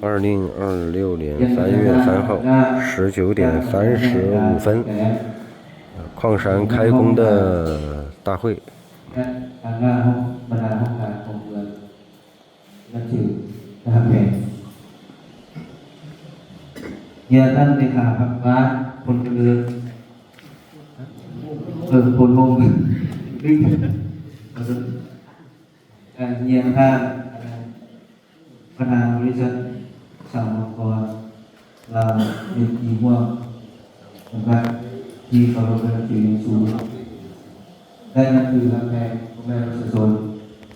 2026年3月3号19:35，矿山开工的大会。และทางหน้าห้องบรรดาห้องการของเมืองนักจิ๋วนะครับแขกเยี่ยท่านเลขาพักฟ้าคนกระเรือคนงงดึงเยี่ยท่านประธานบริษัทสามองค์กรเราเป็นทีมม่วงนะครับที่เคารพและนับถืออย่างสูงได้นับถือรักแม่ของแม่ประชาชน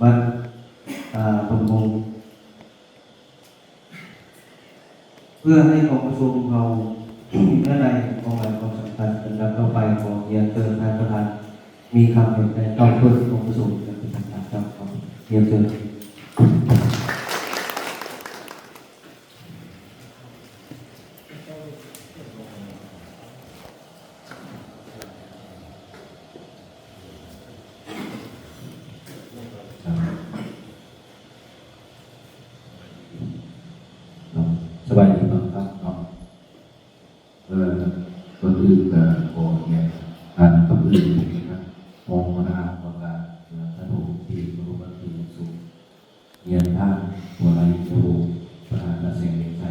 บ้านพนมงเพื่อให้องค์ประชุมเราเมื่อใดของหลายความสำคัญเป็นลำต่อไปของเรียนเชิญท่านประธานมีคำเห็นในตอนเปิดองค์ประชุมจะเป็นทางการครับของเรียนเชิญสบายดีครับครับก่อนอื่นก็ขอเนี่ยการกับอื่นนะครับมองมาหน้าของการท่านผู้ที่รู้ว่าคือสูงเรียนท่านหัวไหล่ผู้ประธานการเสียงเด็กใจ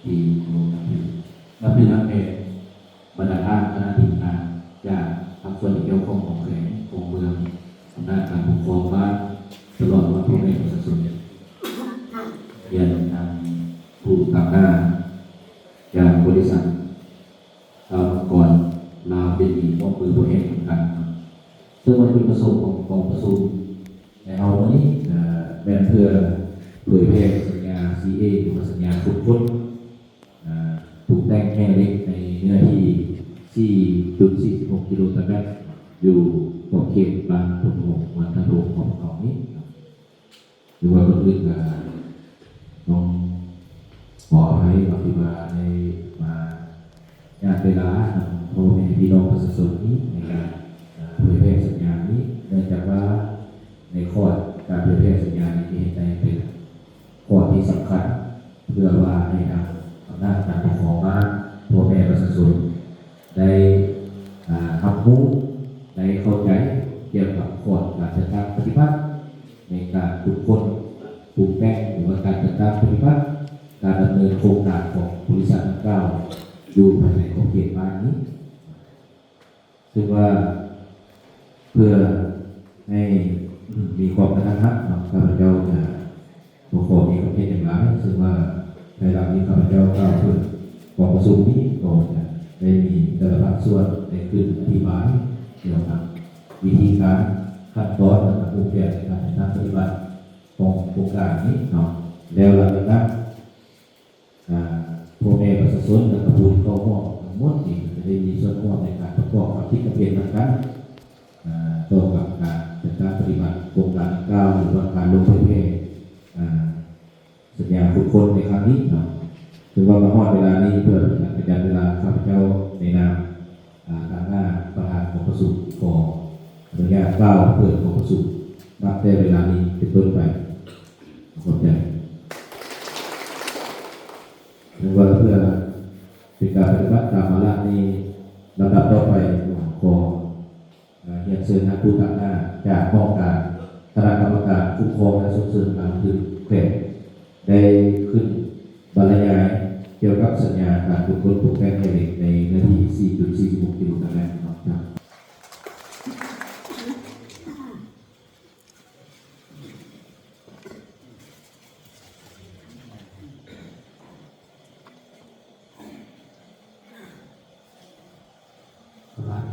ที่รู้นับถือนับเป็นบรรดาท่านคณะทีมงานจากทางส่วนเกี่ยวข้องของแขวงของเมืองอำนาจการปกครองบ้านตลอดว่าผู้ในประชาชนเรียนทางผู้ต่างหน้าอย่างบริษัทก่อนลาวเป็นอีกว่ามือบริหารของกันซึ่งมันเป็นประสบของกองประชุมในเอาวันนี้แม่เพื่อเผยแพร่สัญญา CA หรือสัญญาทุกคนถูกแต่งแม่เล็กในเนื้อที่ 4.46 กิโลเมตรอยู่ขอบเขตบางปะกงวันทะโลของเขานี้หรือว่าคนอื่นน้องขอให้อภิบาลในมาญาติเวลาพ่อแม่พี่น้องประชาชนนี้ในการเผยแพร่สัญญานี้เนื่องจากว่าในข้อการเผยแพร่สัญญานี้ในเป็นข้อที่สำคัญเพื่อว่าให้ทางอำนาจการปกครองบ้านพ่อแม่ประชาชนได้รับรู้ได้เข้าใจเกี่ยวกับข้อการจัดการปฏิบัติในการทุกคนปลูกแป้งหรือว่าการจัดการปฏิบัติการดำเนินโครงการของบริษัททั้ง9อยู่ภายในของเขตบ้านนี้ซึ่งว่าเพื่อให้มีความกระทัดรัดข้าพเจ้าจะขอมีความเห็นอย่างไรซึ่งว่าในหลังนี้ข้าพเจ้ากล่าวเพื่อกองประชุมนี้ก็จะได้มีแต่ละภาคส่วนได้ขึ้นอธิบายเกี่ยวกับวิธีการขั้นตอนและรูปแบบในการปฏิบัติของโครงการนี้เนาะแล้วหลังจากนั้นพ่อแม่ประชาชนและกระบวนการข้อทั้งหมดนี้จะได้มีส่วนร่วมในการประกอบความคิดเห็นกันต่อกับการจัดการปฏิบัติโครงการ9หรือว่าการลงเผยแพร่สัญญาทุกคนในครั้งนี้เนาะถือว่ามาฮอดเวลานี้เพื่อประหยัดเวลาข้าพเจ้าในนามทางหน้าประธานของประชุมขออนุญาต9เพื่อของประชุมนับแต่เวลานี้เป็นต้นไปขอบใจหรือว่าเพื่อเป็นการปฏิบัติตามมาละนี้ลำดับต่อไปขอเรียนเชิญผู้ต่างหน้าจากห้องการคณะกรรมการคุ้มครองและส่งเสริมการถือแขวงได้ขึ้นบรรยายเกี่ยวกับสัญญาการทุกคนถูกแก้ไขเด็กในเนื้อที่ 4.46 กิโลเมตรครับสบาย